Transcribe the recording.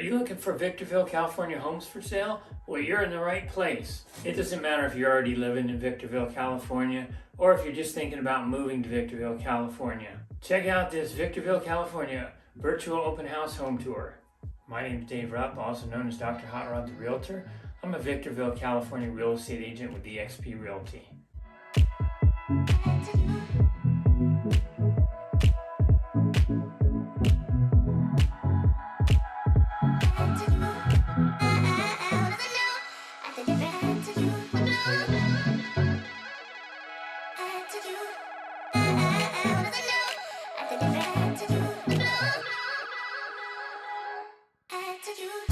you looking for Victorville, California homes for sale? Well, you're in the right place. It doesn't matter if you're already living in Victorville, California, or if you're just thinking about moving to Victorville, California. Check out this Victorville, California virtual open house home tour. My name is Dave Rupp, also known as Dr. Hot Rod the Realtor. I'm a Victorville, California real estate agent with the Exp Realty. To you.